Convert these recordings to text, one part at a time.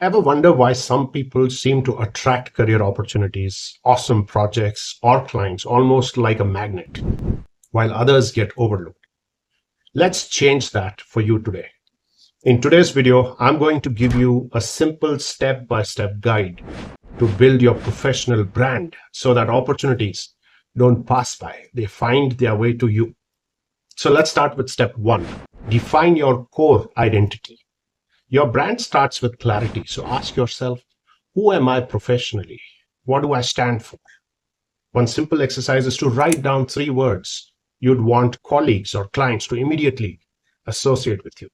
Ever wonder why some people seem to attract career opportunities, awesome projects, or clients almost like a magnet, while others get overlooked? Let's change that for you today. In today's video, I'm going to give you a simple step-by-step guide to build your professional brand so that opportunities don't pass by, they find their way to you. So let's start with step one. Define your core identity. Your brand starts with clarity. So ask yourself, who am I professionally? What do I stand for? One simple exercise is to write down 3 words you'd want colleagues or clients to immediately associate with you.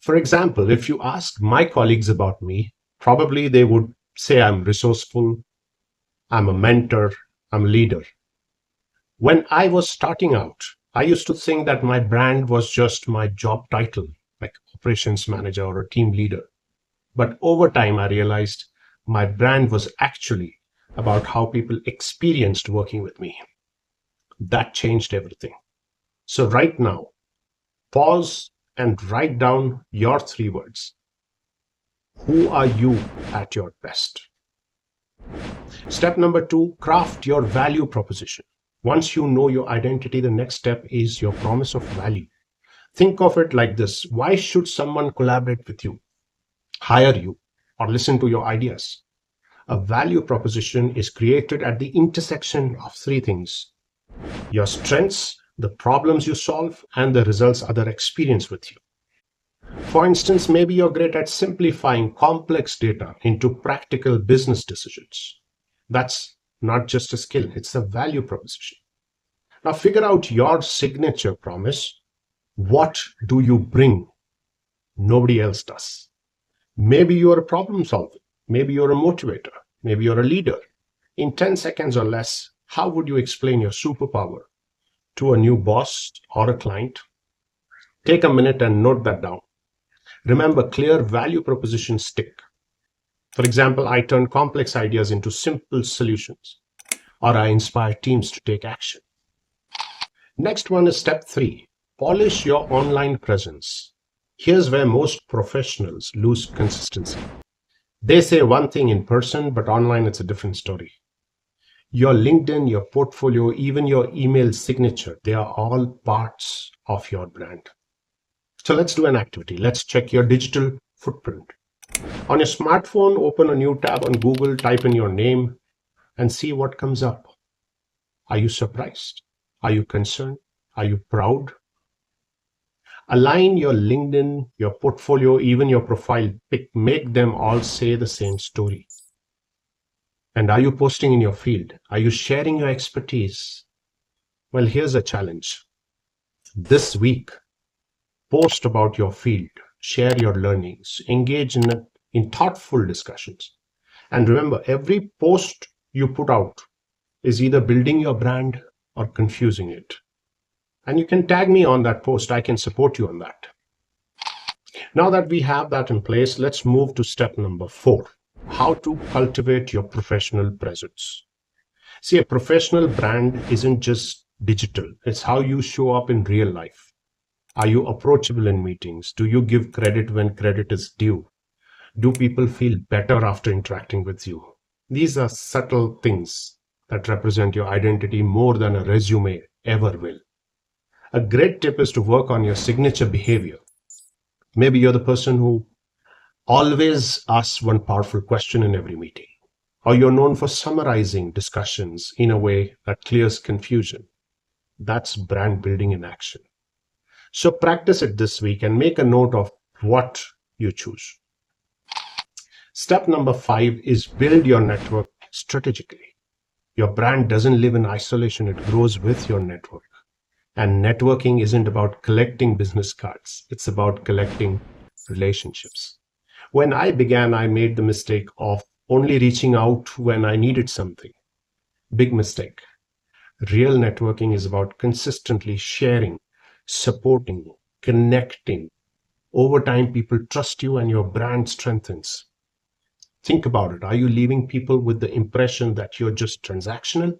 For example, if you ask my colleagues about me, probably they would say I'm resourceful, I'm a mentor, I'm a leader. When I was starting out, I used to think that my brand was just my job title, like operations manager or a team leader. But over time, I realized my brand was actually about how people experienced working with me. That changed everything. So right now, pause and write down your 3 words. Who are you at your best? Step number 2, craft your value proposition. Once you know your identity, the next step is your promise of value. Think of it like this. Why should someone collaborate with you, hire you, or listen to your ideas? A value proposition is created at the intersection of 3 things: your strengths, the problems you solve, and the results others experience with you. For instance, maybe you're great at simplifying complex data into practical business decisions. That's not just a skill, it's a value proposition. Now figure out your signature promise. What do you bring nobody else does? Maybe you're a problem solver. Maybe you're a motivator. Maybe you're a leader. In 10 seconds or less, how would you explain your superpower to a new boss or a client? Take a minute and note that down. Remember, clear value propositions stick. For example, I turn complex ideas into simple solutions, or I inspire teams to take action. Next one is step 3. Polish your online presence. Here's where most professionals lose consistency. They say one thing in person, but online it's a different story. Your LinkedIn, your portfolio, even your email signature, they are all parts of your brand. So let's do an activity. Let's check your digital footprint. On your smartphone, open a new tab on Google, type in your name, and see what comes up. Are you surprised? Are you concerned? Are you proud? Align your LinkedIn, your portfolio, even your profile pic. Make them all say the same story. And are you posting in your field? Are you sharing your expertise? Well, here's a challenge. This week, post about your field, share your learnings, engage in thoughtful discussions. And remember, every post you put out is either building your brand or confusing it. And you can tag me on that post. I can support you on that. Now that we have that in place, let's move to step number 4. How to cultivate your professional presence. See, a professional brand isn't just digital. It's how you show up in real life. Are you approachable in meetings? Do you give credit when credit is due? Do people feel better after interacting with you? These are subtle things that represent your identity more than a resume ever will. A great tip is to work on your signature behavior. Maybe you're the person who always asks one powerful question in every meeting, or you're known for summarizing discussions in a way that clears confusion. That's brand building in action. So practice it this week and make a note of what you choose. Step number 5 is build your network strategically. Your brand doesn't live in isolation, it grows with your network. And networking isn't about collecting business cards, it's about collecting relationships. When I began, I made the mistake of only reaching out when I needed something. Big mistake. Real networking is about consistently sharing, supporting, connecting. Over time, people trust you and your brand strengthens. Think about it. Are you leaving people with the impression that you're just transactional,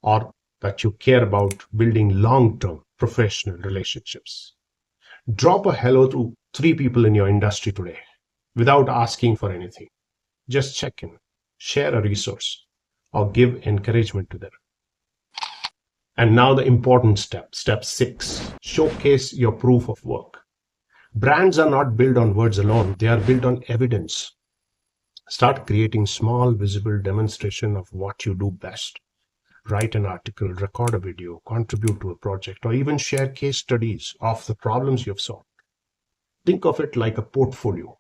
or that you care about building long-term professional relationships? Drop a hello to 3 people in your industry today. without asking for anything. Just check in, share a resource, or give encouragement to them. And now the important step, step 6, showcase your proof of work. Brands are not built on words alone, they are built on evidence. Start creating small, visible demonstration of what you do best. Write an article, record a video, contribute to a project, or even share case studies of the problems you've solved. Think of it like a portfolio.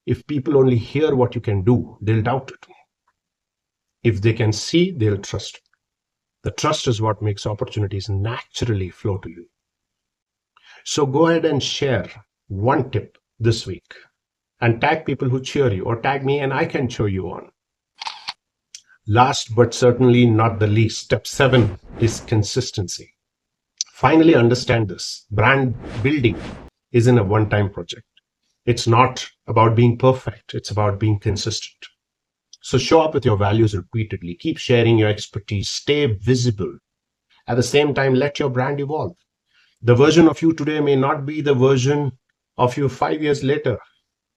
If people only hear what you can do, they'll doubt it. If they can see, they'll trust it. The trust is what makes opportunities naturally flow to you. So go ahead and share one tip this week and tag people who cheer you, or tag me and I can cheer you on. Last but certainly not the least, step 7 is consistency. Finally understand this. Brand building isn't a one-time project. It's not about being perfect. It's about being consistent. So show up with your values repeatedly. Keep sharing your expertise. Stay visible. At the same time, let your brand evolve. The version of you today may not be the version of you 5 years later.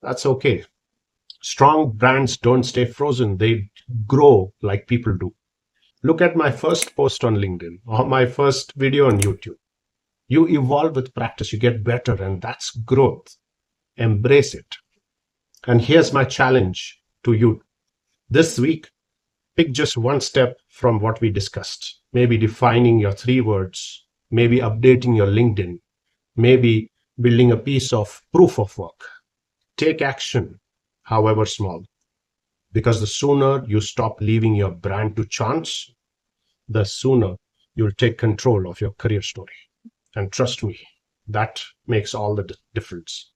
That's okay. Strong brands don't stay frozen. They grow like people do. Look at my first post on LinkedIn or my first video on YouTube. You evolve with practice. You get better, and that's growth. Embrace it. And here's my challenge to you. This week, pick just one step from what we discussed. Maybe defining your 3 words, maybe updating your LinkedIn, maybe building a piece of proof of work. Take action, however small, because the sooner you stop leaving your brand to chance, the sooner you'll take control of your career story. And trust me, that makes all the difference.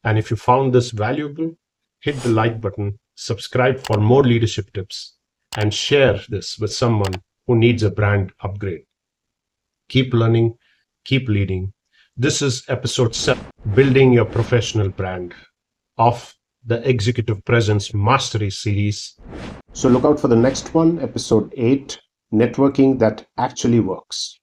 And if you found this valuable, hit the like button, subscribe for more leadership tips, and share this with someone who needs a brand upgrade. Keep learning, keep leading. This is episode 7, Building Your Professional Brand of the Executive Presence Mastery series. So look out for the next one, episode 8, Networking That Actually Works.